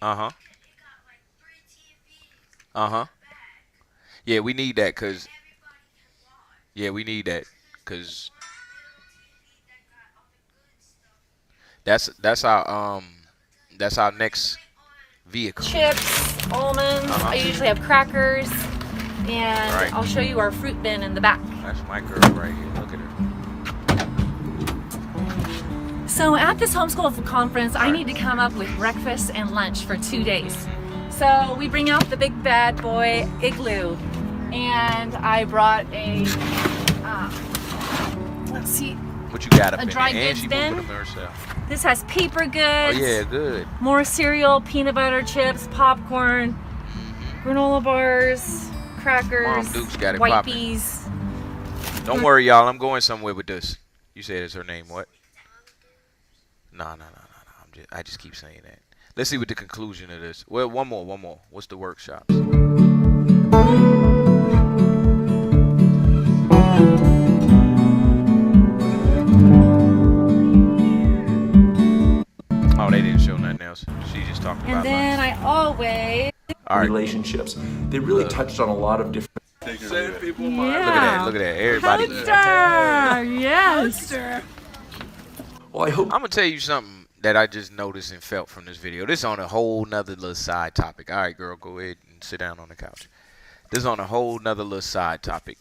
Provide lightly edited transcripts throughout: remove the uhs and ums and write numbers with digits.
Uh huh. Uh huh. Yeah, we need that cause yeah, we need that cause that's our that's our next vehicle. Chips, almonds. Uh I huh. usually have crackers, and Right. I'll show you our fruit bin in the back. That's my girl right here. Look at her. So at this homeschool conference, I Right. need to come up with breakfast and lunch for 2 days. Mm-hmm. So we bring out the big bad boy igloo, and I brought a let's see, What you got up a in dry there? And goods she bin. moving them herself. This has paper Oh goods, yeah, good. more cereal, peanut butter chips, popcorn, Mm-hmm. granola bars, crackers, Mom Duke's got it white popping. peas. Don't worry, y'all. I'm going somewhere with this. You said it's her name. What? No, no, no, no, no. I just keep saying that. Let's see what the conclusion of this. Well, one more, one more. What's the workshops? Oh, they didn't show nothing else. She just talked And about then lunch. I always All right. relationships. They really touched on a lot of different. Save people yeah. Look at that. Look at that. Everybody. Poster, yes. Well, I hope I'm gonna tell you something that I just noticed and felt from this video. This is on a whole nother little side topic. All right, girl, go ahead and sit down on the couch. This is on a whole nother little side topic.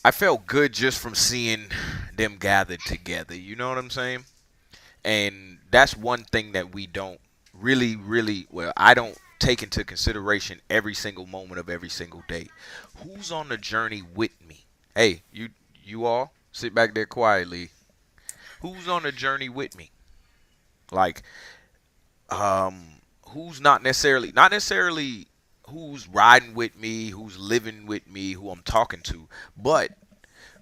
I felt good just from seeing them gathered together. You know what I'm saying? And that's one thing that we don't really, well, I don't take into consideration every single moment of every single day. Who's on the journey with me? Hey, you all sit back there quietly. Who's on the journey with me? Like, who's not necessarily who's riding with me, who's living with me, who I'm talking to, but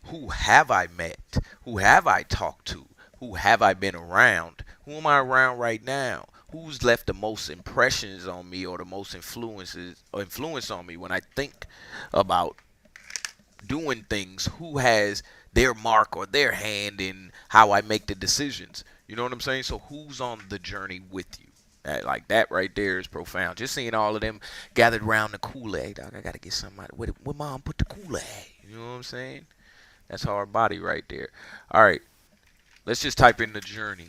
who have I met? Who have I talked to? Who have I been around? Who am I around right now? Who's left the most impressions on me or the most influence on me when I think about doing things? Who has their mark or their hand in how I make the decisions? You know what I'm saying? So who's on the journey with you? Like that right there is profound. Just seeing all of them gathered around the Kool-Aid. Dog, I gotta get somebody. Where mom put the Kool-Aid? You know what I'm saying? That's our body right there. All right, let's just type in the journey.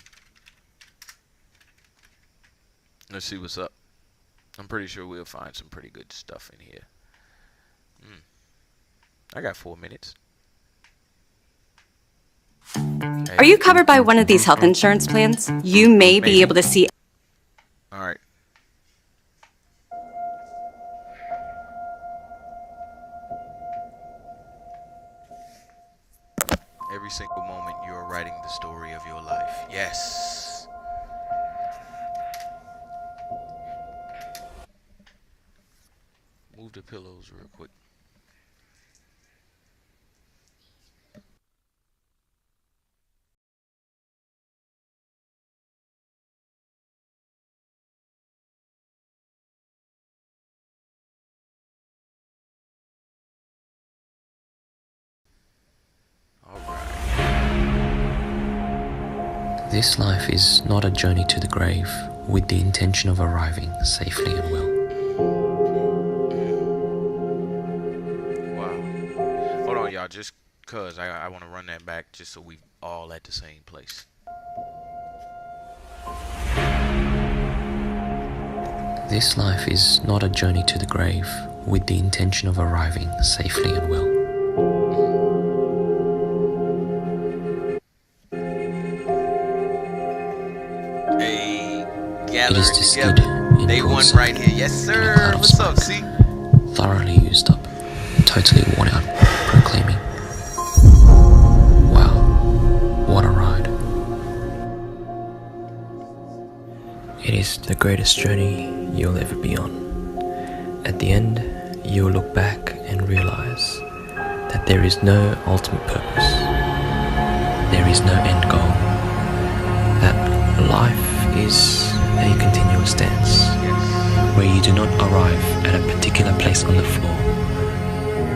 Let's see what's up. I'm pretty sure we'll find some pretty good stuff in here. I got 4 minutes. Are you covered by one of these health insurance plans? You may be able to see. All right. Every single moment you are writing the story of your life. Yes. Move the pillows real quick. All right. This life is not a journey to the grave with the intention of arriving safely and well. Wow. Hold on, y'all. Just cause I want to run that back just so we all at the same place. This life is not a journey to the grave with the intention of arriving safely and well. Hey, It gather is it this together. good in Day broad one sight, right here. Yes, in a sir. cloud of What's up, smoke, see? thoroughly used up, totally worn out, proclaiming, wow, what a ride. It is the greatest journey you'll ever be on. At the end, you'll look back and realize that there is no ultimate purpose. There is no end goal. That life is a continuous dance where you do not arrive at a particular place on the floor,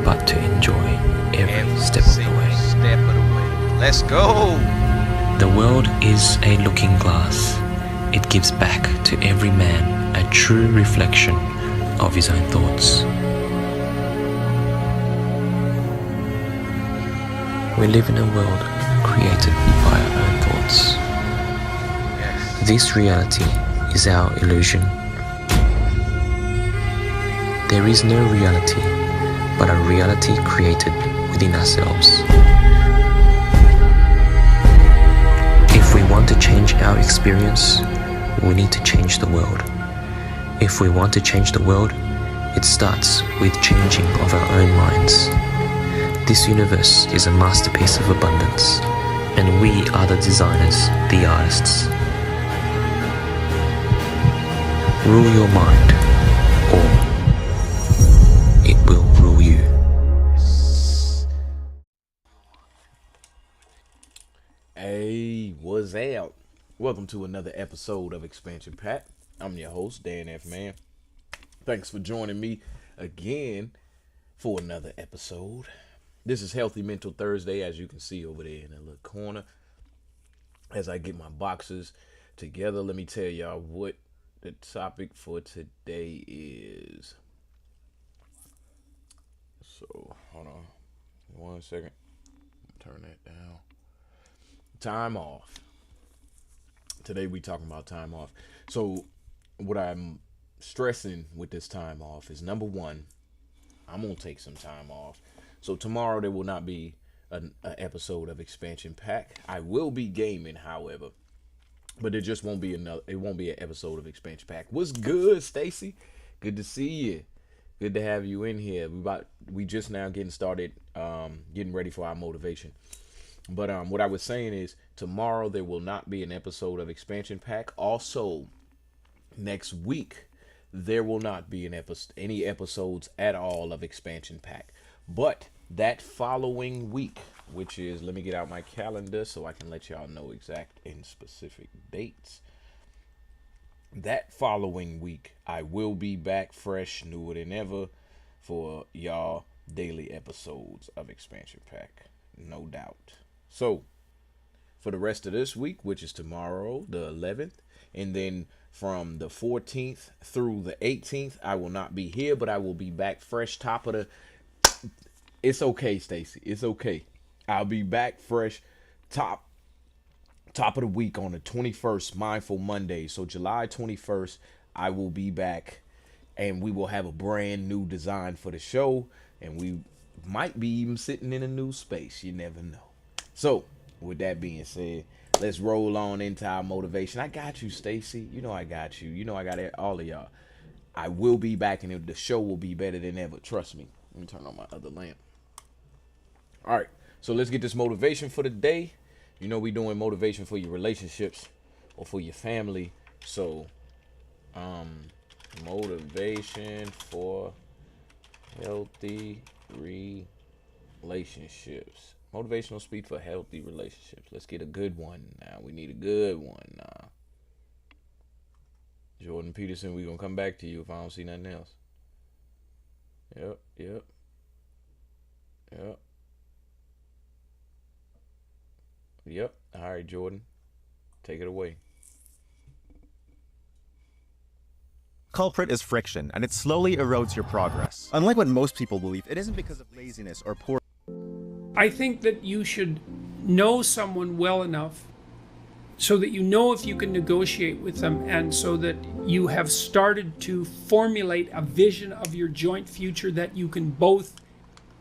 but to enjoy every step of the way. Step of the way. Let's go. The world is a looking glass. it gives back to every man a true reflection of his own thoughts. We live in a world created by our own thoughts. This reality is our illusion. There is no reality but a reality created within ourselves. If we want to change our experience, we need to change the world. If we want to change the world, it starts with changing of our own minds. This universe is a masterpiece of abundance, and we are the designers, the artists. Rule your mind, or it will rule you. Hey, what's up? Welcome to another episode of Expansion Pack. I'm your host, Dan F. Man. Thanks for joining me again for another episode. This is Healthy Mental Thursday, as you can see over there in the little corner. As I get my boxes together, let me tell y'all what the topic for today is. So, hold on 1 second. Turn that down. Time off. Today we talking about time off. So, what I'm stressing with this time off is, number one, I'm gonna take some time off. So tomorrow there will not be an episode of Expansion Pack. I will be gaming, however, but it just won't be another. It won't be an episode of Expansion Pack. What's good, Stacy? Good to see you. Good to have you in here. We just now getting started, getting ready for our motivation. But what I was saying is, tomorrow there will not be an episode of Expansion Pack. Also, next week there will not be any episodes at all of Expansion Pack. But that following week, which is, let me get out my calendar so I can let y'all know exact and specific dates. That following week, I will be back fresh, newer than ever, for y'all daily episodes of Expansion Pack, no doubt. So, for the rest of this week, which is tomorrow, the 11th, and then from the 14th through the 18th, I will not be here, but I will be back fresh, top of the... It's okay, Stacy. It's okay. I'll be back fresh, top of the week on the 21st, Mindful Monday. So July 21st, I will be back, and we will have a brand new design for the show, and we might be even sitting in a new space. You never know. So, with that being said, let's roll on into our motivation. I got you, Stacy. You know I got you. You know I got all of y'all. I will be back, and the show will be better than ever. Trust me. Let me turn on my other lamp. All right, so let's get this motivation for the day. You know we doing motivation for your relationships or for your family. So, motivation for healthy relationships. Motivational speak for healthy relationships. Let's get a good one now. We need a good one now. Jordan Peterson, we're going to come back to you if I don't see nothing else. Yep. All right, Jordan. Take it away. Culprit is friction, and it slowly erodes your progress. Unlike what most people believe, it isn't because of laziness or poor... I think that you should know someone well enough so that you know if you can negotiate with them, and so that you have started to formulate a vision of your joint future that you can both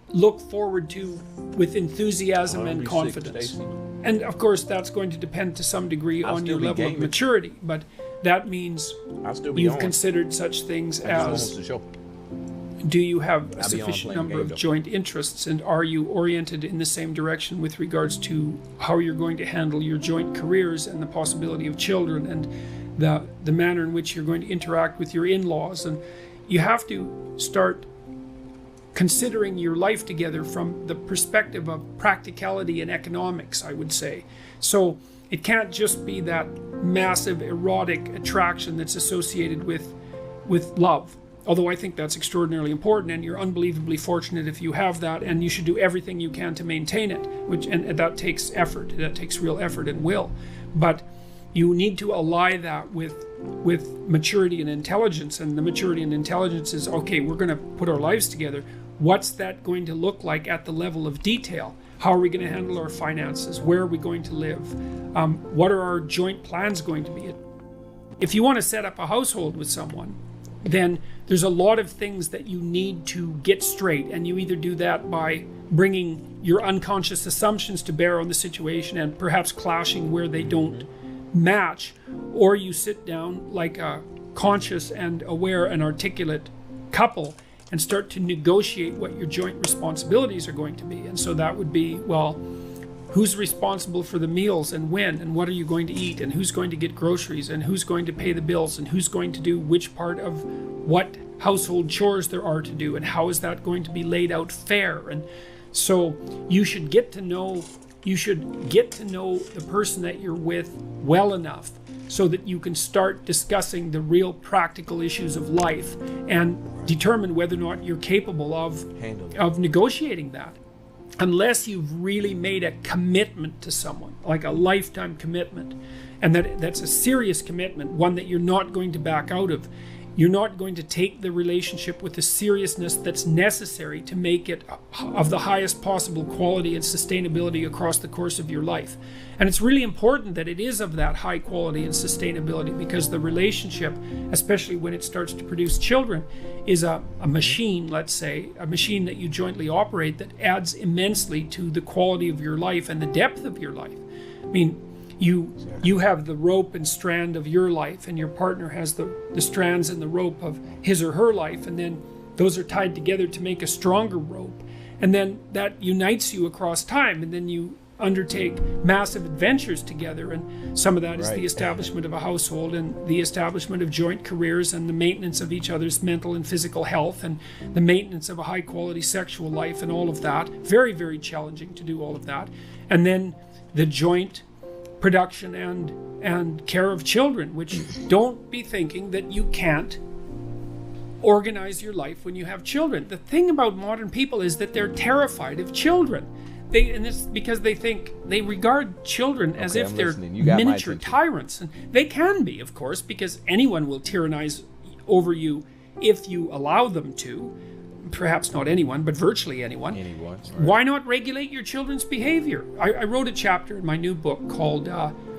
look forward to with enthusiasm and confidence. And of course, that's going to depend to some degree on your level of maturity, but that means you've considered such things as, do you have a sufficient number of joint interests, and are you oriented in the same direction with regards to how you're going to handle your joint careers and the possibility of children, and the manner in which you're going to interact with your in-laws. And you have to start considering your life together from the perspective of practicality and economics, I would say. So it can't just be that massive erotic attraction that's associated with love. Although I think that's extraordinarily important, and you're unbelievably fortunate if you have that, and you should do everything you can to maintain it, and that takes effort. That takes real effort and will. But you need to ally that with maturity and intelligence. And the maturity and intelligence is, okay, we're going to put our lives together. What's that going to look like at the level of detail? How are we going to handle our finances? Where are we going to live? What are our joint plans going to be? If you want to set up a household with someone, then there's a lot of things that you need to get straight. And you either do that by bringing your unconscious assumptions to bear on the situation and perhaps clashing where they don't match, or you sit down like a conscious and aware and articulate couple and start to negotiate what your joint responsibilities are going to be. And so that would be, well, who's responsible for the meals and when, and what are you going to eat, and who's going to get groceries, and who's going to pay the bills, and who's going to do which part of what household chores there are to do, and how is that going to be laid out fair. And so you should get to know the person that you're with well enough so that you can start discussing the real practical issues of life and determine whether or not you're capable of negotiating that. Unless you've really made a commitment to someone, like a lifetime commitment, and that's a serious commitment, one that you're not going to back out of. You're not going to take the relationship with the seriousness that's necessary to make it of the highest possible quality and sustainability across the course of your life. And it's really important that it is of that high quality and sustainability, because the relationship, especially when it starts to produce children, is a machine, let's say, a machine that you jointly operate that adds immensely to the quality of your life and the depth of your life. I mean, you have the rope and strand of your life, and your partner has the strands and the rope of his or her life, and then those are tied together to make a stronger rope, and then that unites you across time, and then you undertake massive adventures together. And some of that is the establishment of a household and the establishment of joint careers and the maintenance of each other's mental and physical health and the maintenance of a high quality sexual life and all of that. Very, very challenging to do all of that. And then the joint production and care of children, which don't be thinking that you can't organize your life when you have children. The thing about modern people is that they're terrified of children. And it's because they regard children as if they're miniature tyrants. And they can be, of course, because anyone will tyrannize over you if you allow them to. Perhaps not anyone, but virtually anyone. Why not regulate your children's behavior? I wrote a chapter in my new book called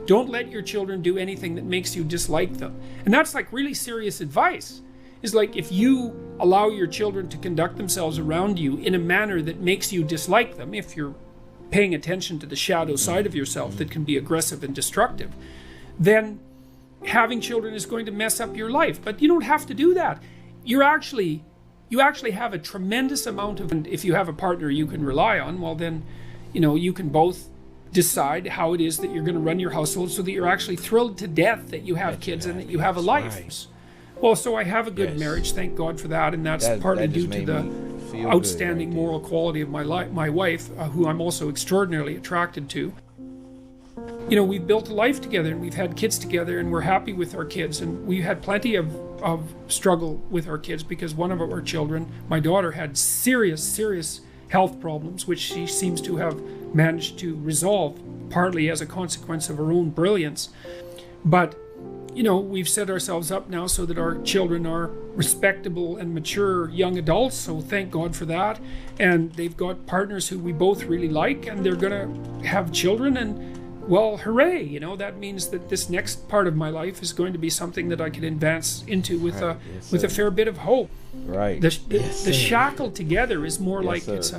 Don't Let Your Children Do Anything That Makes You Dislike Them. And that's like really serious advice. It's like, if you allow your children to conduct themselves around you in a manner that makes you dislike them, if you're paying attention to the shadow side of yourself that can be aggressive and destructive, then having children is going to mess up your life. But you don't have to do that. You actually have a tremendous amount of, and if you have a partner you can rely on, well then, you can both decide how it is that you're going to run your household so that you're actually thrilled to death that you have kids and that you have a life. Well, so I have a good marriage, thank God for that, and that's partly due to the outstanding moral quality of my wife, who I'm also extraordinarily attracted to. We've built a life together, and we've had kids together, and we're happy with our kids, and we had plenty of struggle with our kids, because one of our children, my daughter, had serious health problems, which she seems to have managed to resolve, partly as a consequence of her own brilliance. But we've set ourselves up now so that our children are respectable and mature young adults, so thank God for that. And they've got partners who we both really like, and they're going to have children, and well, hooray, that means that this next part of my life is going to be something that I can advance into with a fair bit of hope. Right. The shackled together is more like it's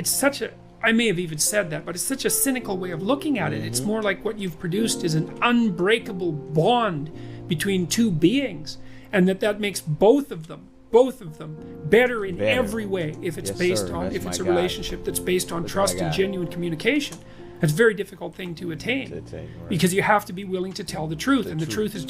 such a, I may have even said that, but it's such a cynical way of looking at it. It's more like what you've produced is an unbreakable bond between two beings, and that makes both of them better in every way if it's if it's a relationship that's based on trust and genuine communication. It's a very difficult thing to attain, because you have to be willing to tell the truth, and the truth is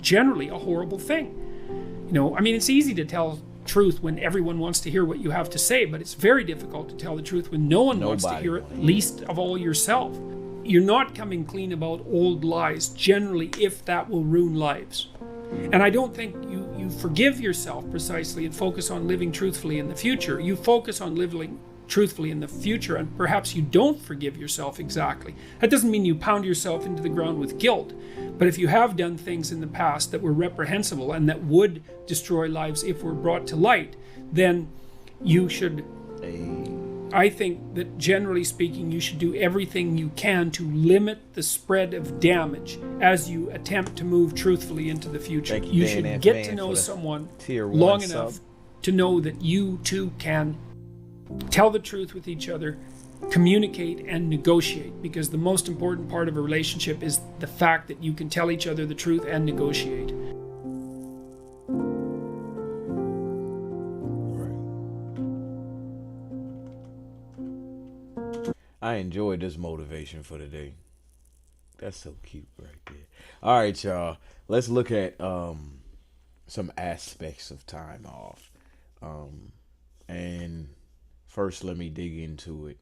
generally a horrible thing. It's easy to tell truth when everyone wants to hear what you have to say, but it's very difficult to tell the truth when no one wants to hear it, least of all yourself. You're not coming clean about old lies, generally, if that will ruin lives. And I don't think you forgive yourself precisely and focus on living truthfully in the future. You focus on living truthfully in the future, and perhaps you don't forgive yourself exactly. That doesn't mean you pound yourself into the ground with guilt, but if you have done things in the past that were reprehensible and that would destroy lives if were brought to light, then you should, I think that generally speaking, you should do everything you can to limit the spread of damage as you attempt to move truthfully into the future. You should get to know someone long enough to know that you two can tell the truth with each other, communicate, and negotiate, because the most important part of a relationship is the fact that you can tell each other the truth and negotiate. I enjoyed this motivation for the day. That's so cute right there. All right, y'all. Let's look at some aspects of time off. And first, let me dig into it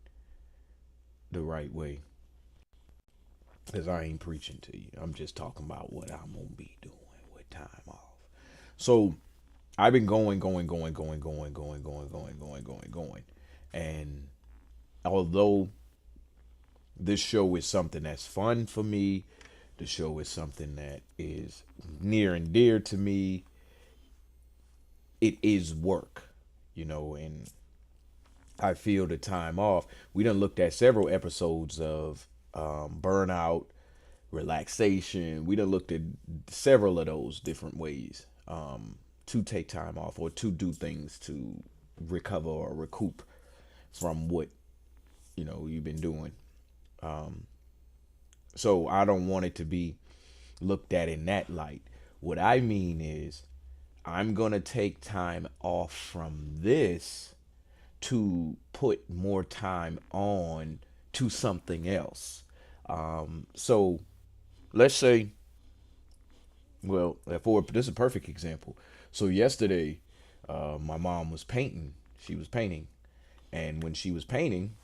the right way. Because I ain't preaching to you. I'm just talking about what I'm going to be doing with time off. So, I've been going. And although this show is something that's fun for me, the show is something that is near and dear to me, it is work, and I feel the time off. We done looked at several episodes of burnout, relaxation. We done looked at several of those different ways to take time off or to do things to recover or recoup from what you've been doing. So I don't want it to be looked at in that light. What I mean is I'm going to take time off from this to put more time on to something else. So let's say, well, this is a perfect example. So yesterday, my mom was painting. She was painting. And when she was painting,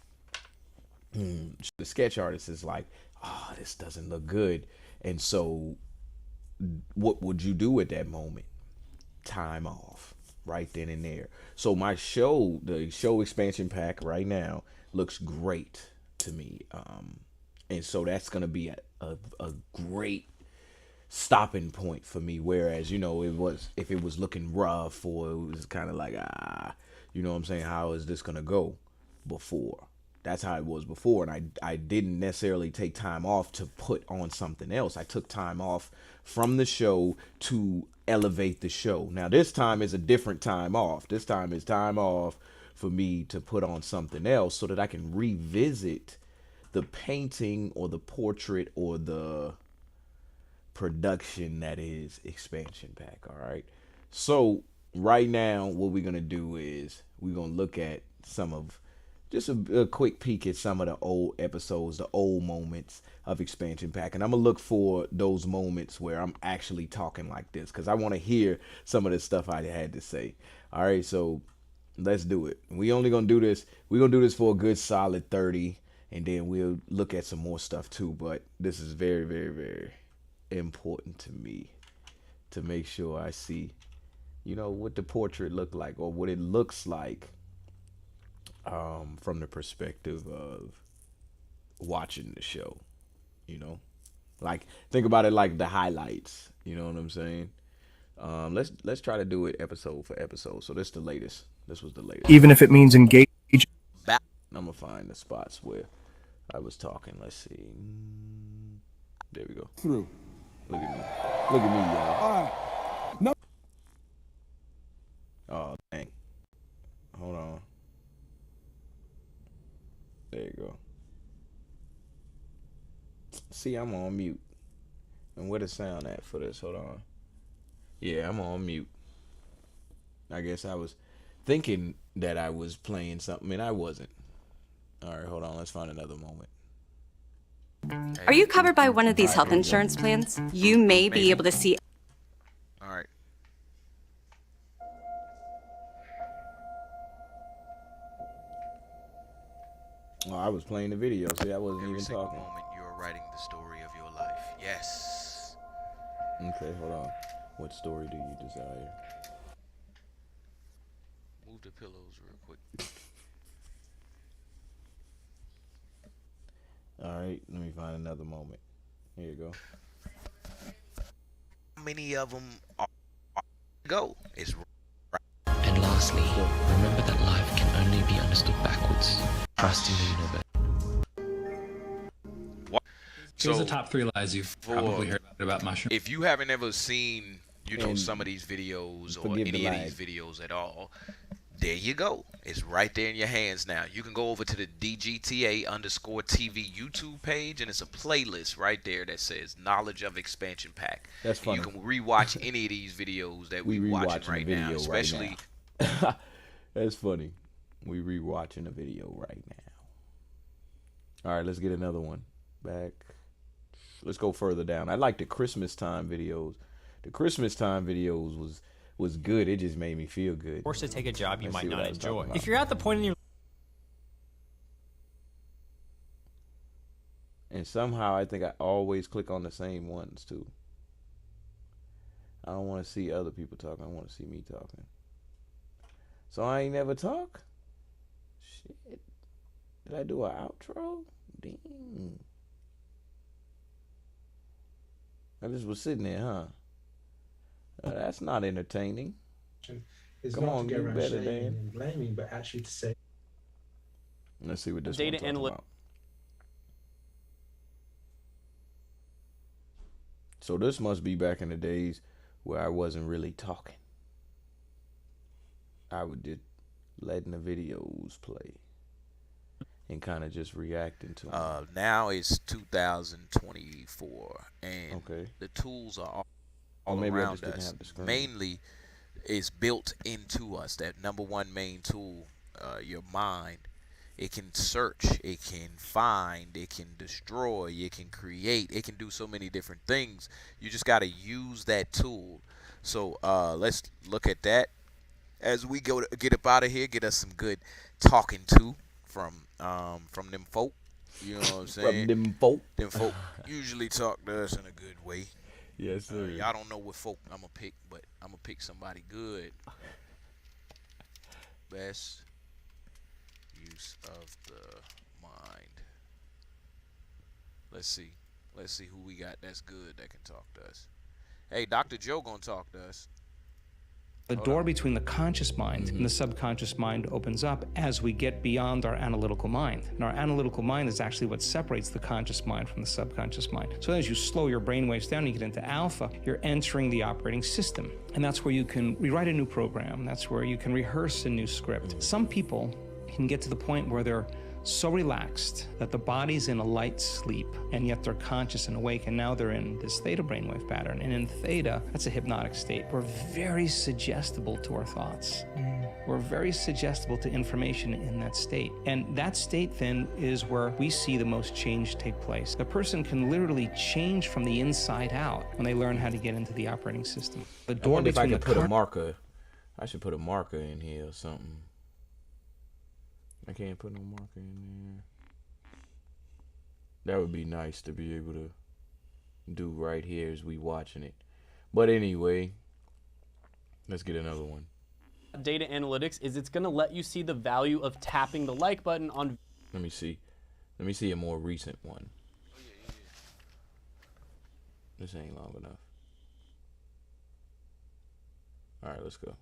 the sketch artist is like, oh, this doesn't look good. And so what would you do at that moment? Time off right then and there. So the show expansion pack right now looks great to me. And so that's going to be a great stopping point for me. Whereas, if it was looking rough or it was kind of like, you know what I'm saying? How is this going to go before? That's how it was before. And I didn't necessarily take time off to put on something else. I took time off from the show to elevate the show. Now, this time is a different time off. This time is time off for me to put on something else so that I can revisit the painting or the portrait or the production that is expansion pack. All right. So right now, what we're going to do is we're going to look at some of just a quick peek at some of the old episodes, the old moments of expansion pack. And I'm going to look for those moments where I'm actually talking like this because I want to hear some of the stuff I had to say. All right, so let's do it. We only going to do this. We're going to do this for a good solid 30, and then we'll look at some more stuff too. But this is very, very, very important to me to make sure I see, what the portrait looked like or what it looks like from the perspective of watching the show, like think about it like the highlights, you know what I'm saying? Let's try to do it episode for episode. So this was the latest, even if it means engage. I'm gonna find the spots where I was talking. Let's see, there we go. Through. Look at me, y'all. No. Oh dang, hold on. There you go. See, I'm on mute. And where the sound at for this? Hold on. Yeah, I'm on mute. I guess I was thinking that I was playing something and I wasn't. All right, hold on. Let's find another moment. Are you covered by one of these health insurance plans? You may be able to see. All right. Oh, I was playing the video. See, I wasn't Every even single talking. moment you're writing the story of your life. Yes. Okay, hold on. What story do you desire? Move the pillows real quick. All right, let me find another moment. Here you go. How many of them are go? It's And lastly, remember that life can only be understood backwards. Trust in the universe. Here's so the top 3 lies you've probably heard about mushrooms. if you haven't ever seen, And some of these videos or forgive the any of these lag. videos at all, there you go. It's right there in your hands now. You can go over to the DGTA_TV YouTube page, and it's a playlist right there that says Knowledge of Expansion Pack. That's funny. You can rewatch any of these videos that We we watching rewatching the right video now, right especially. now. That's funny. We rewatching the video right now. All right, let's get another one. Back. Let's go further down. I like the Christmas time videos. The Christmas time videos was good. It just made me feel good. Forced to take a job you Let's might see what not I was talking enjoy. about. If you're at the point in your And somehow I think I always click on the same ones too. I don't want to see other people talking. I want to see me talking. So I ain't never talk? Shit. Did I do an outro? Dang. I just was sitting there, huh? That's not entertaining. Is Come not on, to go you around better, shaming Dan. and blaming, but actually to say. Let's see what this Data one talking analytics. about. So this must be back in the days where I wasn't really talking. I would just letting the videos play and kind of just reacting to them. Now it's 2024, and Okay. the tools are Or all maybe I around just didn't us. have the screen. Mainly, it's built into us. That number one main tool, your mind. It can search, it can find, it can destroy, it can create, it can do so many different things. You just got to use that tool. So let's look at that as we go to get up out of here. Get us some good talking to from them folk. You know what I'm saying? From them folk. Them folk usually talk to us in a good way. Yes, sir. Y'all don't know what folk I'm gonna pick, but I'm gonna pick somebody good. Best use of the mind. Let's see who we got that's good that can talk to us. Hey, Dr. Joe gonna talk to us. The door between the conscious mind and the subconscious mind opens up as we get beyond our analytical mind. And our analytical mind is actually what separates the conscious mind from the subconscious mind. So as you slow your brain waves down, you get into alpha, you're entering the operating system. And that's where you can rewrite a new program. That's where you can rehearse a new script. Some people can get to the point where they're so relaxed that the body's in a light sleep, and yet they're conscious and awake, and now they're in this theta brainwave pattern. And in theta, that's a hypnotic state. We're very suggestible to our thoughts. We're very suggestible to information in that state. And that state then is where we see the most change take place. The person can literally change from the inside out when they learn how to get into the operating system. The I door wonder if I between could the put a marker. I should put a marker in here or something. I can't put no marker in there. That would be nice to be able to do right here as we watching it. But anyway, let's get another one. data analytics is it's going to let you see the value of tapping the like button on. Let me see. Let me see a more recent one. This ain't long enough. All right, let's go.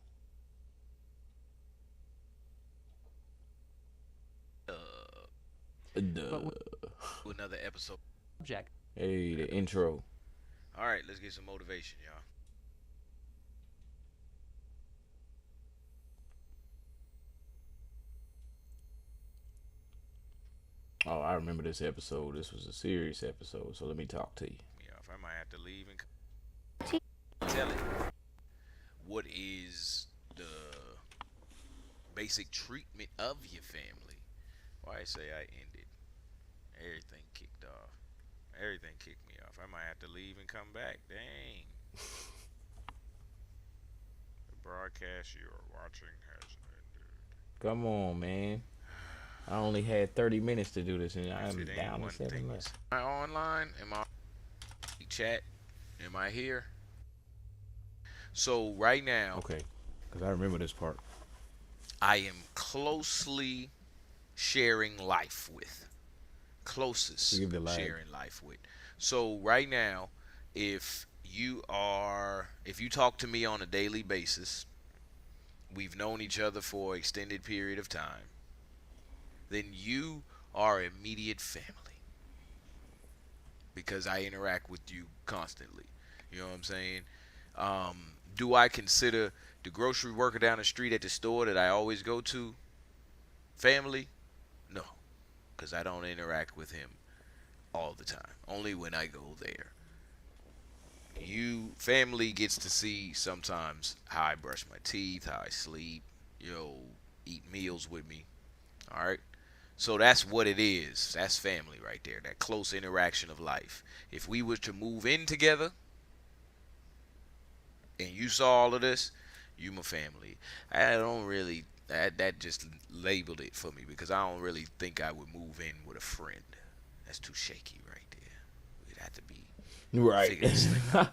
Another episode. Jack. Hey, the intro. All right, let's get some motivation, y'all. Oh, I remember this episode. This was a serious episode, so let me talk to you. Yeah, if I might have to leave and tell it. What is the basic treatment of your family? Why I say I ended. Everything kicked off. Everything kicked me off. I might have to leave and come back. Dang. The broadcast you are watching has ended. Come on, man. I only had 30 minutes to do this, and I'm It ain't down to one 7 thing. left. Am I online? Am I chat? Am I here? So right now, Okay, because I remember this part. I am closely sharing life with. closest Give the lag. sharing life with. So right now, if you talk to me on a daily basis, we've known each other for an extended period of time, then you are immediate family because I interact with you constantly. You know what I'm saying? Do I consider the grocery worker down the street at the store that I always go to family? No, because I don't interact with him all the time. Only when I go there. You family gets to see sometimes how I brush my teeth, how I sleep, eat meals with me. All right. So that's what it is. That's family right there. That close interaction of life. If we were to move in together and you saw all of this, you my family. I don't really that just labeled it for me because I don't really think I would move in with a friend. That's too shaky right there. We'd have to be Right. figure this thing out.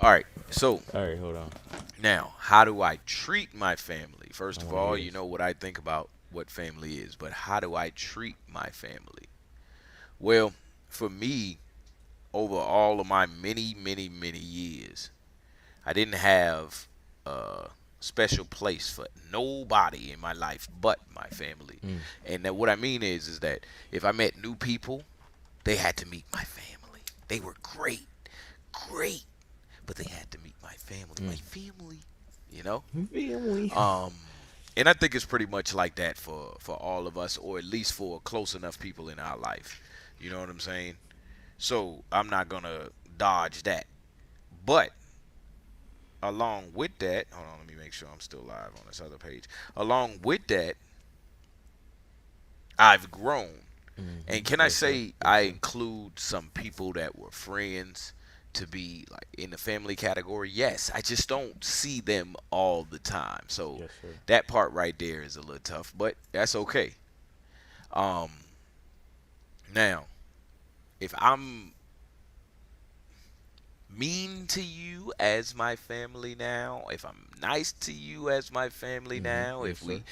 All right. So All right, hold on. now, how do I treat my family? First of all, yes. you know what I think about what family is, but how do I treat my family? Well, for me, over all of my many, many, many years, I didn't have a special place for nobody in my life but my family. And that what I mean is that if I met new people, they had to meet my family. They were great, great, but they had to meet my family. My family, Family. And I think it's pretty much like that for all of us, or at least for close enough people in our life. You know what I'm saying? So I'm not gonna dodge that. But along with that, hold on, let me make sure I'm still live on this other page. Along with that, I've grown. And can I say I include some people that were friends to be like in the family category? Yes, I just don't see them all the time. So Yes, sir. that part right there is a little tough, but that's okay. Now, if I'm mean to you as my family now, if I'm nice to you as my family now, Yes, if we sir.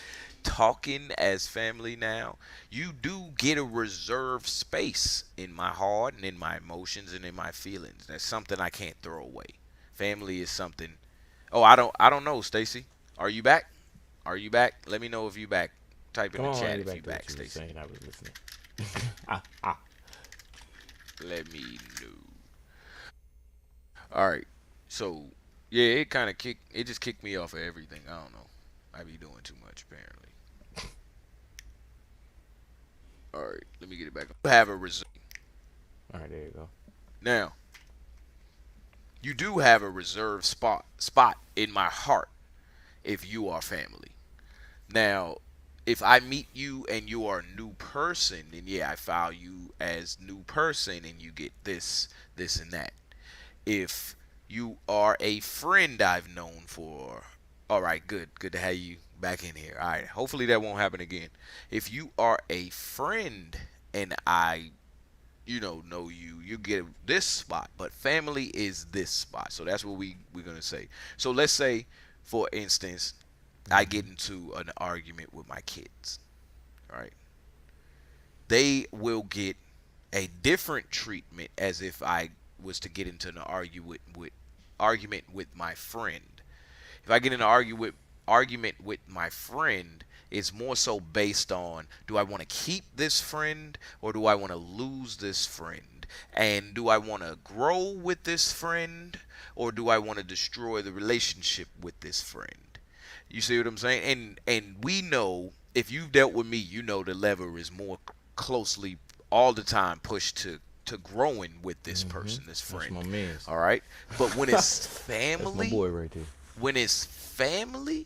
talking as family now, you do get a reserved space in my heart and in my emotions and in my feelings. That's something I can't throw away. Family is something. Oh, I don't know, Stacy. Are you back? Are you back? Let me know if you back. Type in Come the on, chat get if you to what back, you were Stacy. saying. I was listening. Let me know. All right. So, yeah, it just kicked me off of everything. I don't know. I be doing too much apparently. All right, let me get it back. Have a reserve. All right, there you go. Now, you do have a reserved spot in my heart if you are family. Now, if I meet you and you are a new person, then yeah, I file you as new person and you get this, this and that. If you are a friend I've known for, all right, good to have you back in here. All right, hopefully that won't happen again. If you are a friend and I, know you, you get this spot, but family is this spot. So that's what we're gonna say. So let's say, for instance, I get into an argument with my kids. All right, they will get a different treatment as if I was to get into an argument with my friend. If I get in an argument with my friend, it's more so based on, do I want to keep this friend or do I want to lose this friend? And do I want to grow with this friend or do I want to destroy the relationship with this friend? You see what I'm saying? And we know, if you've dealt with me, you know the lever is more closely all the time pushed to growing with this person, this friend. That's my man's. All right? But when it's That's family, my boy right there. when it's family,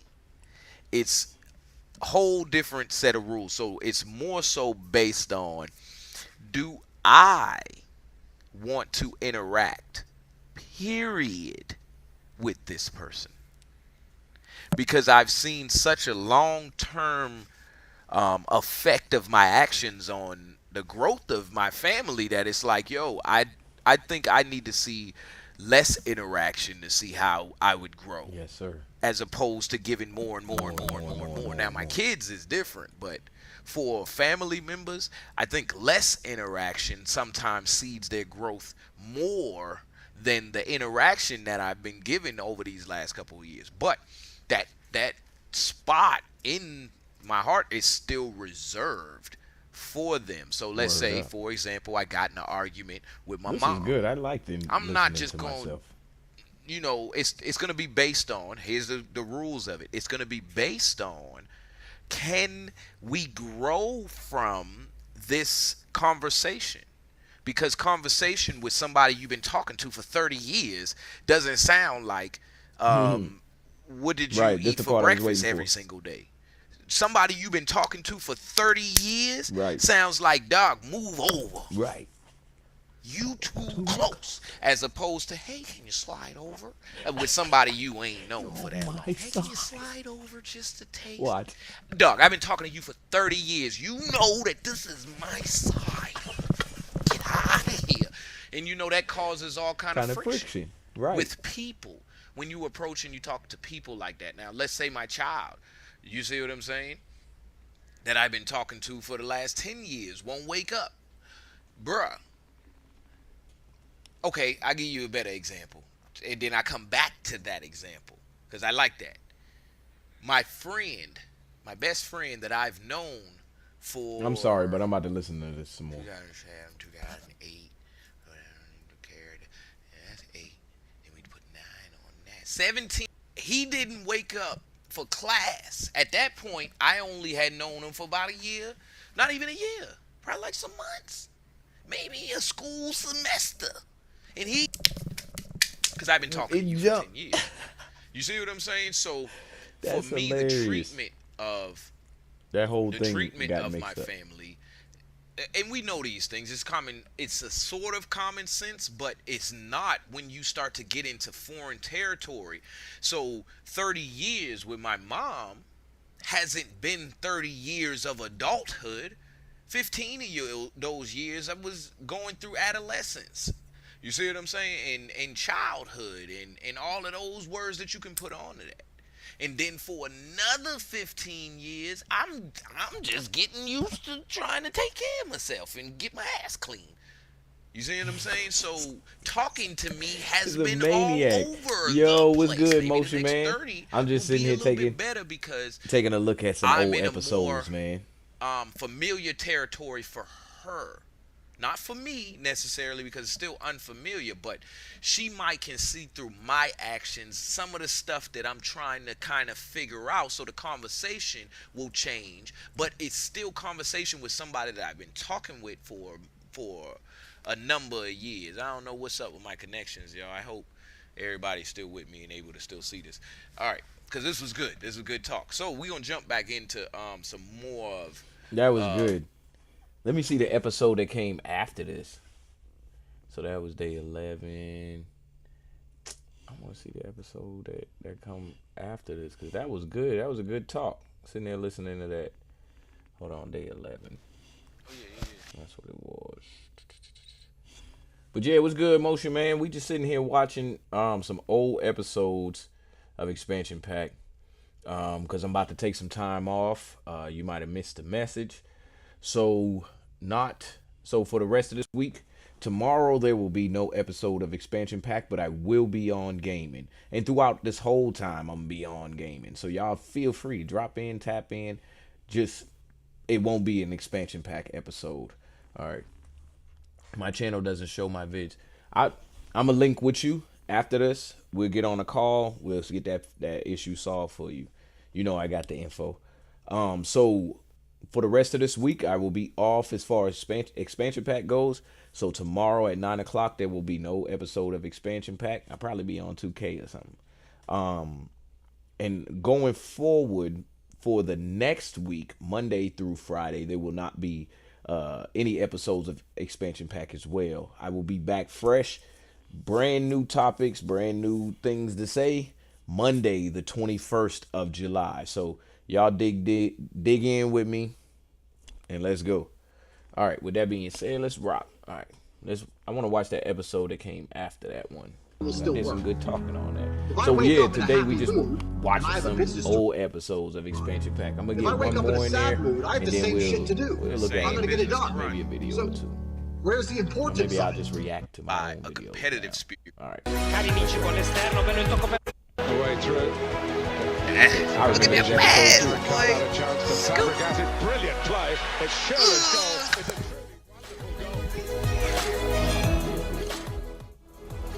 it's a whole different set of rules. So it's more so based on, do I want to interact, period, with this person? Because I've seen such a long-term effect of my actions on the growth of my family that it's like, yo, I think I need to see less interaction to see how I would grow. Yes, sir. As opposed to giving more and more and more and more and more. Now my kids is different, but for family members, I think less interaction sometimes seeds their growth more than the interaction that I've been given over these last couple of years. But that spot in my heart is still reserved for them. So let's say, for example, I got in an argument with my mom. This is good. I like them. I'm not just going, you know, it's going to be based on, here's the rules of it. It's going to be based on, can we grow from this conversation? Because conversation with somebody you've been talking to for 30 years doesn't sound like, what did you eat for breakfast every single day? Somebody you've been talking to for 30 years sounds like, dog, move over. Right. You too close. As opposed to, hey, can you slide over? With somebody you ain't known for that long. Hey, can you slide over just to taste? What? Dog, I've been talking to you for 30 years. You know that this is my side. Get out of here. And you know that causes all kind of friction. Right. With people. When you approach and you talk to people like that. Now, let's say my child. You see what I'm saying? That I've been talking to for the last 10 years. Won't wake up. Bruh. Okay, I'll give you a better example. And then I come back to that example. Because I like that. My friend, my best friend that I've known for... I'm sorry, but I'm about to listen to this some more. 2008. That's 8. And we put 9 on that. 17. He didn't wake up for class. At that point, I only had known him for about a year. Not even a year. Probably like some months. Maybe a school semester. And he, because I've been talking to you for 10 years. You see what I'm saying? So for me, hilarious. the treatment of that whole the thing treatment got of mixed my up. family, and we know these things. It's common. It's a sort of common sense, but it's not when you start to get into foreign territory. So 30 years with my mom hasn't been 30 years of adulthood. 15 of those years I was going through adolescence. You see what I'm saying? And childhood and all of those words that you can put onto that. And then for another 15 years, I'm just getting used to trying to take care of myself and get my ass clean. You see what I'm saying? So talking to me has been maniac. all over Yo, the what's place. good, Maybe Motion the next Man? 30 I'm just will sitting be here a little bit better because taking a look at some I'm old in a episodes, more, man. Familiar territory for her. Not for me necessarily because it's still unfamiliar, but she might can see through my actions some of the stuff that I'm trying to kind of figure out, so the conversation will change. But it's still conversation with somebody that I've been talking with for a number of years. I don't know what's up with my connections, y'all. I hope everybody's still with me and able to still see this. All right, because this was good. This was a good talk. So we're going to jump back into some more of... That was good. Let me see the episode that came after this. So that was day 11. I want to see the episode that come after this because that was good. That was a good talk. Sitting there listening to that. Hold on, day 11. Oh, yeah. That's what it was. But yeah, it was good, Motion Man. We just sitting here watching some old episodes of Expansion Pack because I'm about to take some time off. You might have missed the message. So for the rest of this week, tomorrow there will be no episode of Expansion Pack, but I will be on gaming. And throughout this whole time, I'm gonna be on gaming. So y'all feel free to drop in, tap in. Just, it won't be an Expansion Pack episode. All right. My channel doesn't show my vids. I'm gonna link with you after this. We'll get on a call. We'll get that issue solved for you. You know I got the info. So for the rest of this week, I will be off as far as Expansion Pack goes. So tomorrow at 9 o'clock, there will be no episode of Expansion Pack. I'll probably be on 2K or something. And going forward for the next week, Monday through Friday, there will not be any episodes of Expansion Pack as well. I will be back fresh, brand new topics, brand new things to say, Monday, the 21st of July. So y'all dig in with me, and let's go. All right, with that being said, let's rock. All right, I want to watch that episode that came after that one. I did some good talking on that. So yeah, today we just watching I have a some business to old episodes of Expansion Pack. I'm gonna If get I wake one up in more a in sad there, mood, I have and the then same shit to do. we'll look I'm at gonna get it done. maybe a video So, or two. Where's the Or importance maybe I'll of it? just react to my own videos. Competitive spirit. All right. Cari amici con l'esterno, bello il tocco per... The way through. I remember this episode too. Scoop. Brilliant play. It's Shearer's goal. It's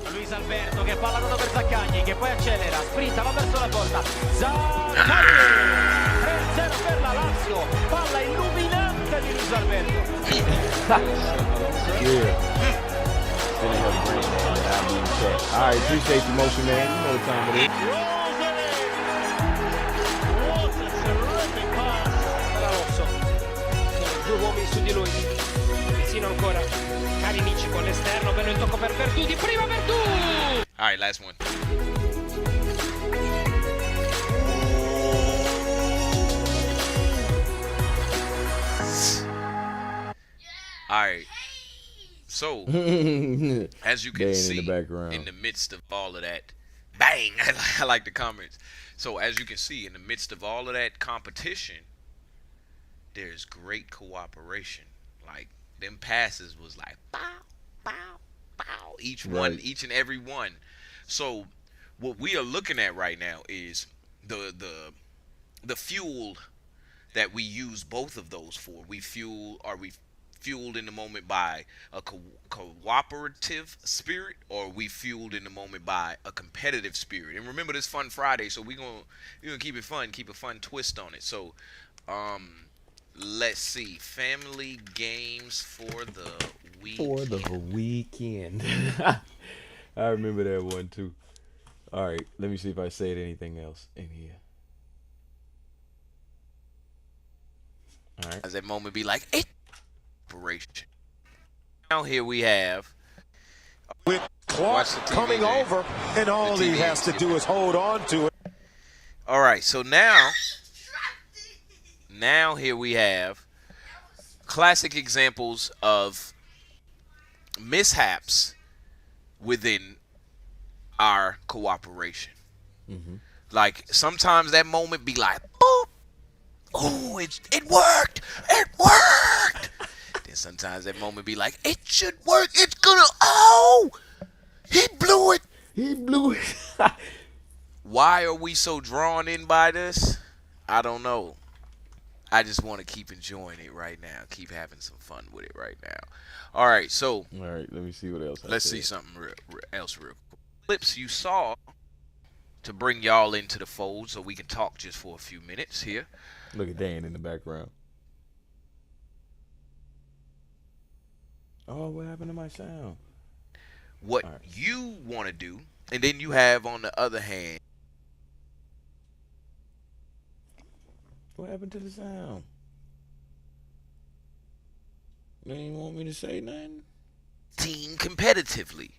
a Luis Alberto che palla dato per Zaccagni che poi accelera, sprinta, va verso la porta. Zaccagni 3-0 per la Lazio, palla illuminante di Luis Alberto. All right, appreciate the motion, man. You know what time it is. What a terrific pass da Rosso. Due uomini su di lui. Vicino ancora. Cari amici con l'esterno, bello il tocco per Verdù, di prima Verdù! All right, last one. All right. So, as you can see, in the midst of all of that, bang! I like the comments. So, as you can see, in the midst of all of that competition, there's great cooperation. Like, them passes was like, bow, bow, bow. Each one, each and every one. So, what we are looking at right now is the fuel that we use both of those for. We fueled in the moment by a cooperative spirit, or we fueled in the moment by a competitive spirit. And remember, this Fun Friday, so we're gonna keep it fun, keep a fun twist on it. So let's see, family games for the week. For the weekend. I remember that one too. All right, let me see if I said anything else in here. All right. As that moment be like, it. Now here we have with Clark coming over, and all he has to do is hold on to it. All right, so now here we have classic examples of mishaps within our cooperation. Like sometimes that moment be like, boop, oh, it worked, it worked. Then sometimes that moment be like, it should work, it's gonna, oh, he blew it. He blew it. Why are we so drawn in by this? I don't know. I just want to keep enjoying it right now. Keep having some fun with it right now. All right, so. All right, let me see what else. Let's see something else real quick. Clips you saw to bring y'all into the fold so we can talk just for a few minutes here. Look at Dan in the background. Oh, what happened to my sound? What you want to do, and then you have on the other hand. What happened to the sound? They didn't want me to say nothing? Team competitively.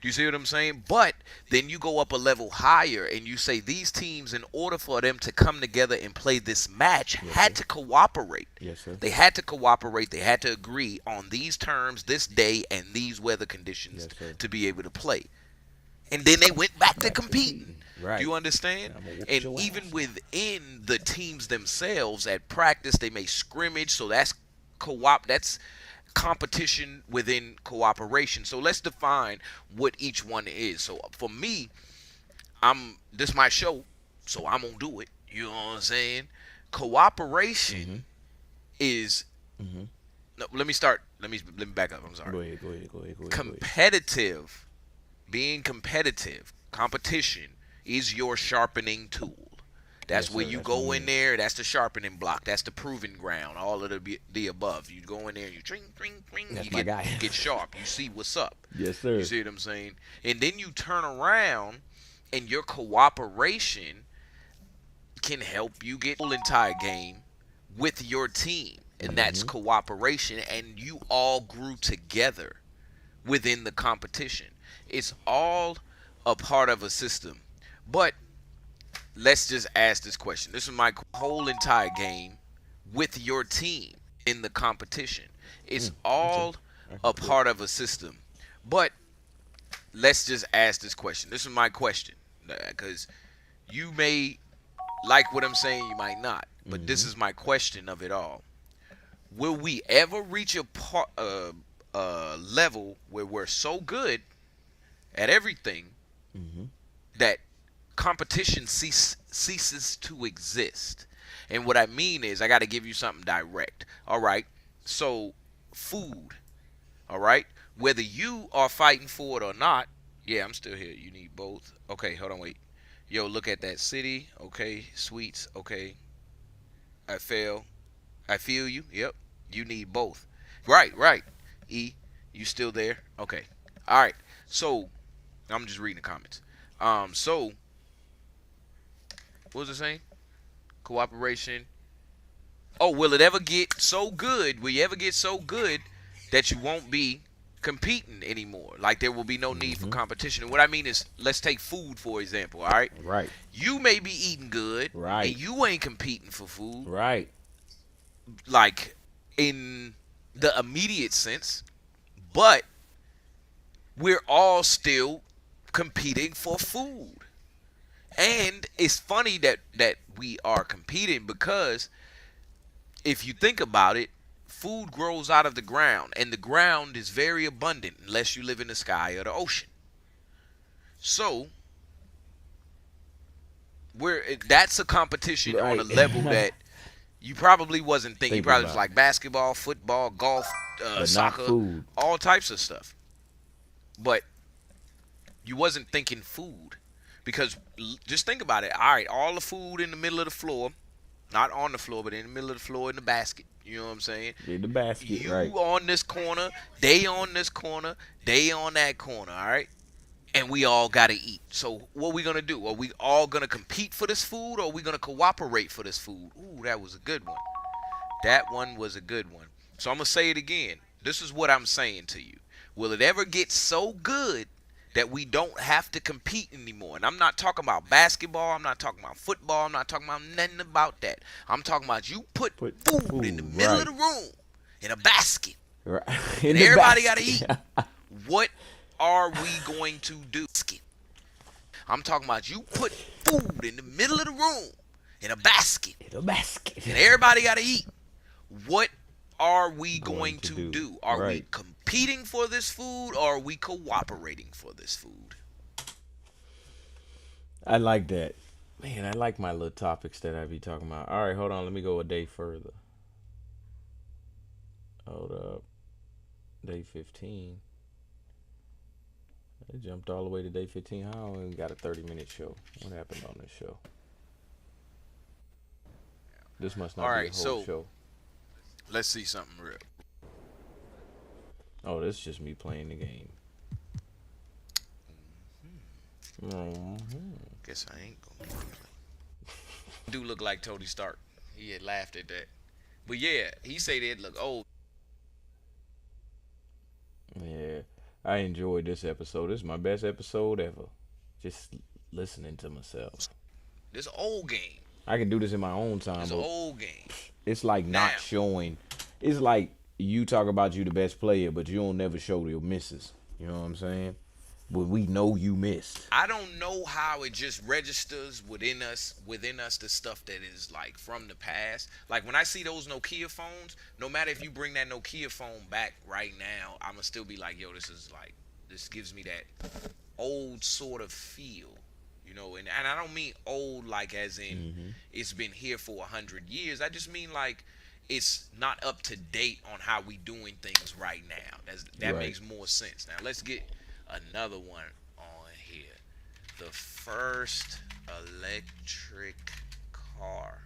Do you see what I'm saying? But then you go up a level higher and you say these teams, in order for them to come together and play this match, had to cooperate. Yes, sir. They had to cooperate. They had to agree on these terms, this day, and these weather conditions to be able to play. And then they went back to competing. Right. Do you understand? And even within the teams themselves at practice, they may scrimmage. So that's that's competition within cooperation. So let's define what each one is. So for me, this is my show, so I'm gonna do it. You know what I'm saying? Cooperation is no, let me start. Let me back up. I'm sorry. Go ahead. Competitive, being competitive, competition is your sharpening tool. That's where you go in there. That's the sharpening block. That's the proving ground. All of the above. You go in there and you tring. That's you my guy. get sharp. You see what's up. Yes, sir. You see what I'm saying? And then you turn around, and your cooperation can help you get the entire game with your team, and that's cooperation. And you all grew together within the competition. It's all a part of a system, but. Let's just ask this question. This is my whole entire game with your team in the competition. It's all a part of a system. But let's just ask this question. This is my question. Because You may like what I'm saying, you might not. But this is my question of it all. Will we ever reach a level where we're so good at everything that competition ceases to exist? And what I mean is, I got to give you something direct. All right. So, food. All right. Whether you are fighting for it or not. Yeah, I'm still here. You need both. Okay, hold on, wait. Yo, look at that city. Okay, sweets. Okay, I fail. I feel you. Yep. You need both. Right, right. E, you still there? Okay. All right. So, I'm just reading the comments. So, what was it saying? Cooperation. Oh, will it ever get so good? Will you ever get so good that you won't be competing anymore? Like there will be no need for competition. And what I mean is, let's take food for example. All right. Right. You may be eating good. Right. And you ain't competing for food. Right. Like in the immediate sense, but we're all still competing for food. And it's funny that we are competing because if you think about it, food grows out of the ground, and the ground is very abundant unless you live in the sky or the ocean. So that's a competition on a level that you probably wasn't thinking. You probably was like basketball, football, golf, soccer, all types of stuff. But you wasn't thinking food. Because just think about it. All right, all the food in the middle of the floor, not on the floor, but in the middle of the floor in the basket. You know what I'm saying? In the basket, right. You on this corner, they on this corner, they on that corner, all right? And we all got to eat. So what we going to do? Are we all going to compete for this food, or are we going to cooperate for this food? Ooh, that was a good one. That one was a good one. So I'm going to say it again. This is what I'm saying to you. Will it ever get so good that we don't have to compete anymore? And I'm not talking about basketball. I'm not talking about football. I'm not talking about nothing about that. I'm talking about you put food in the middle of the room in a basket. Right. And everybody got to eat. What are we going to do? I'm talking about you put food in the middle of the room in a basket. In a basket. And everybody got to eat. What are we going to do? Are we competing for this food, or are we cooperating for this food? I like that. Man, I like my little topics that I be talking about. All right, hold on. Let me go a day further. Hold up. Day 15. I jumped all the way to day 15. I only got a 30-minute show. What happened on this show? This must not be a whole show. Let's see something real. Oh, this is just me playing the game. Guess I ain't gonna play. Do look like Tony Stark. He had laughed at that. But yeah, he said it look old. Yeah, I enjoyed this episode. This is my best episode ever. Just listening to myself. This old game. I can do this in my own time. It's an old game. It's like not showing. It's like you talk about you the best player, but you don't never show your misses. You know what I'm saying? But we know you missed. I don't know how it just registers within us the stuff that is like from the past. Like when I see those Nokia phones, no matter if you bring that Nokia phone back right now, I'ma still be like, yo, this gives me that old sort of feel. You know, and I don't mean old like as in it's been here for 100 years. I just mean like it's not up to date on how we doing things right now. That makes more sense. Now let's get another one on here. The first electric car.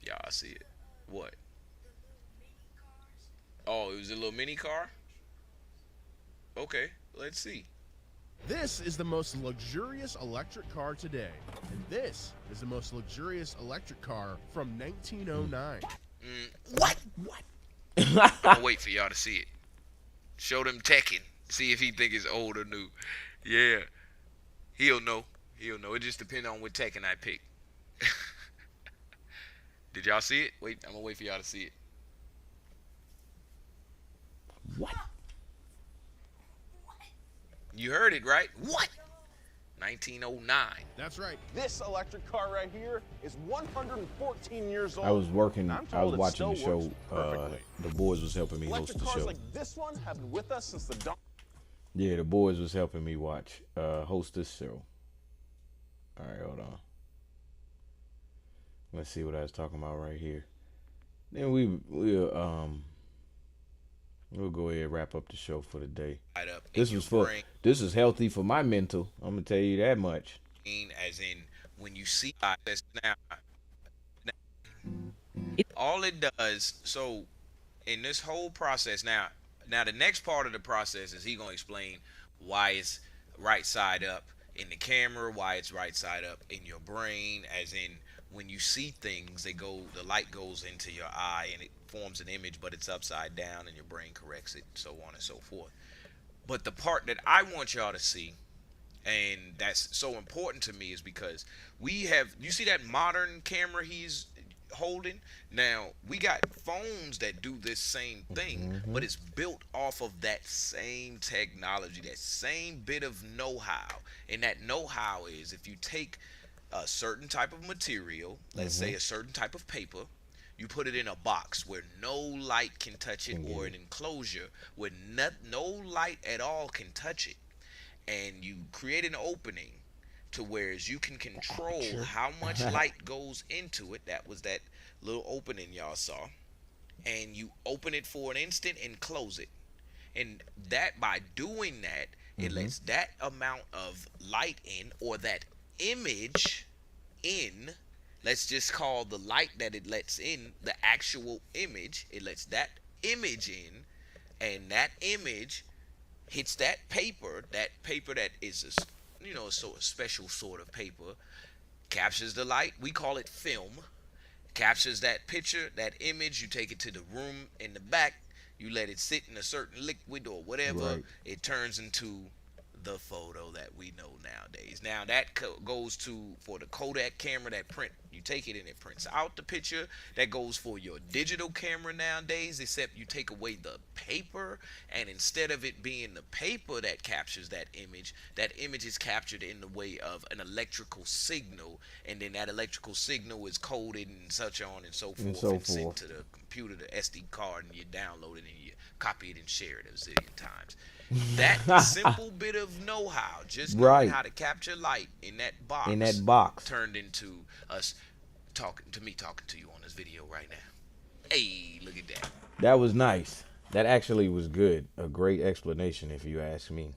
Y'all see it. What? Oh, it was a little mini car? Okay, let's see. This is the most luxurious electric car today. And this is the most luxurious electric car from 1909. What? I'll wait for y'all to see it. Show them Tekken. See if he think it's old or new. Yeah. He'll know. It just depends on what Tekken I pick. Did y'all see it? Wait, I'm going to wait for y'all to see it. What? You heard it, right? What? 1909. That's right. This electric car right here is 114 years old. I was working. I'm I was told it watching the still show. works perfectly. The boys was helping me host Electric the cars show. like this one have been with us since the dawn. Yeah, the boys was helping me host this show. All right, hold on. Let's see what I was talking about right here. Then we'll go ahead and wrap up the show for the day. This is healthy for my mental. I'm gonna tell you that much. As in, when you see this now, all it does. So, in this whole process, now the next part of the process is he gonna explain why it's right side up in the camera, why it's right side up in your brain, as in when you see things, the light goes into your eye and it forms an image, but it's upside down and your brain corrects it, so on and so forth. But the part that I want y'all to see, and that's so important to me, is because you see that modern camera he's holding? Now, we got phones that do this same thing, but it's built off of that same technology, that same bit of know-how. And that know-how is, if you take a certain type of material, let's say a certain type of paper, you put it in a box where no light can touch it, or an enclosure where no light at all can touch it, and you create an opening to whereas you can control how much light goes into it. That was that little opening y'all saw, and you open it for an instant and close it, and that by doing that, it lets that amount of light in, or that image in. Let's just call the light that it lets in the actual image. It lets that image in, and that image hits that paper that is a special sort of paper, captures the light. We call it film. Captures that picture, that image. You take it to the room in the back. You let it sit in a certain liquid or whatever. Right. It turns into the photo that we know nowadays. Now that goes for the Kodak camera that print. You take it and it prints out the picture. That goes for your digital camera nowadays, except you take away the paper, and instead of it being the paper that captures that image is captured in the way of an electrical signal, and then that electrical signal is coded and such on and so forth, and sent to the computer, the SD card, and you download it and you copy it and share it a zillion times. That simple bit of know-how, just knowing how to capture light in that box, turned into us talking to you on this video right now. Hey, look at that. That was nice. That actually was good. A great explanation, if you ask me.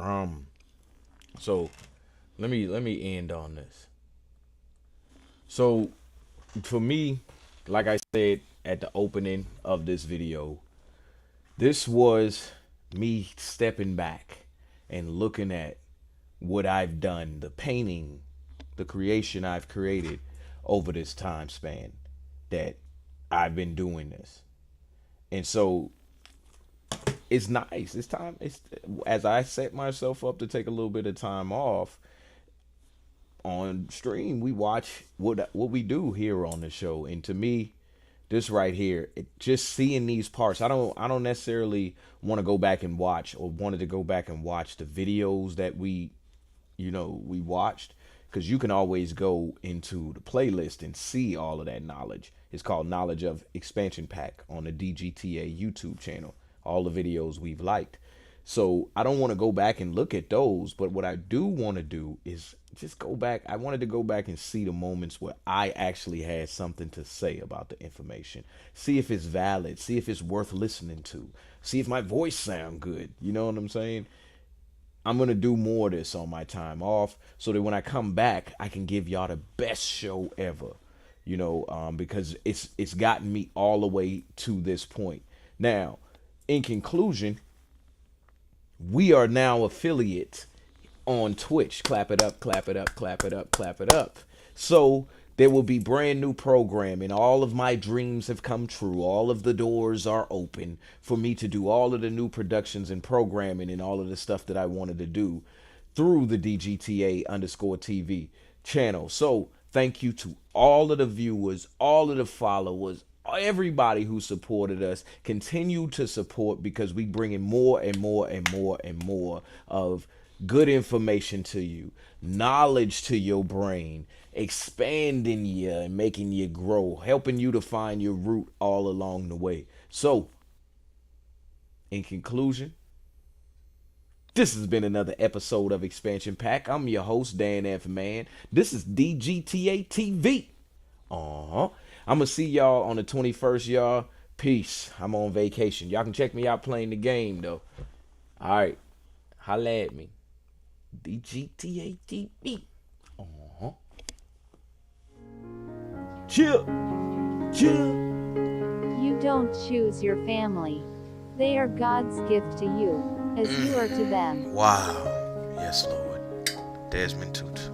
So let me end on this. So for me, like I said at the opening of this video, this was me stepping back and looking at what I've done, the painting, the creation I've created over this time span that I've been doing this. And so it's nice. It's time. It's as I set myself up to take a little bit of time off on stream, we watch what we do here on the show. And to me, this right here, just seeing these parts, I don't necessarily want to go back and watch, or wanted to go back and watch the videos that we watched, because you can always go into the playlist and see all of that knowledge. It's called Knowledge of Expansion Pack on the DGTA YouTube channel. All the videos we've liked. So I don't want to go back and look at those, but what I do want to do is just go back. I wanted to go back and see the moments where I actually had something to say about the information. See if it's valid. See if it's worth listening to. See if my voice sound good. You know what I'm saying? I'm going to do more of this on my time off so that when I come back, I can give y'all the best show ever. Because it's gotten me all the way to this point. Now, in conclusion, we are now affiliates on Twitch. Clap it up, clap it up, clap it up, clap it up. So there will be brand new programming. All of my dreams have come true. All of the doors are open for me to do all of the new productions and programming and all of the stuff that I wanted to do through the DGTA_TV channel. So thank you to all of the viewers, all of the followers, everybody who supported us. Continue to support, because we bring in more and more and more and more of good information to you, knowledge to your brain, expanding you and making you grow, helping you to find your root all along the way. So, in conclusion, this has been another episode of Expansion Pack. I'm your host, Dan F. Man. This is DGTA TV. I'm going to see y'all on the 21st, y'all. Peace. I'm on vacation. Y'all can check me out playing the game, though. All right. Holla at me. DGTA TV. Chill. Chill. You don't choose your family. They are God's gift to you, as you are to them. Wow. Yes, Lord. Desmond Tutu.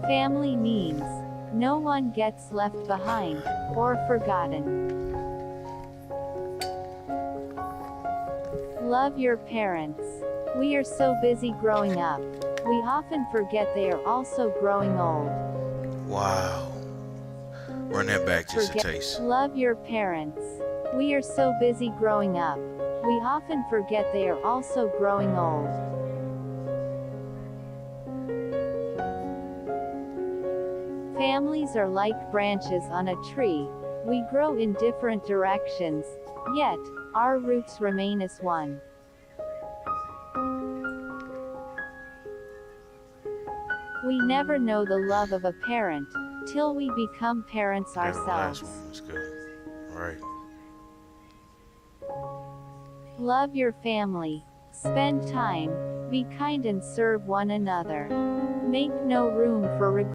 Family means no one gets left behind or forgotten. Love your parents. We are so busy growing up, we often forget they are also growing old. Wow. Run that back just a taste. Love your parents. We are so busy growing up, we often forget they are also growing old. Families are like branches on a tree. We grow in different directions, yet our roots remain as one. We never know the love of a parent till we become parents ourselves. Last one was good. All right. Love your family. Spend time, be kind and serve one another. Make no room for regret.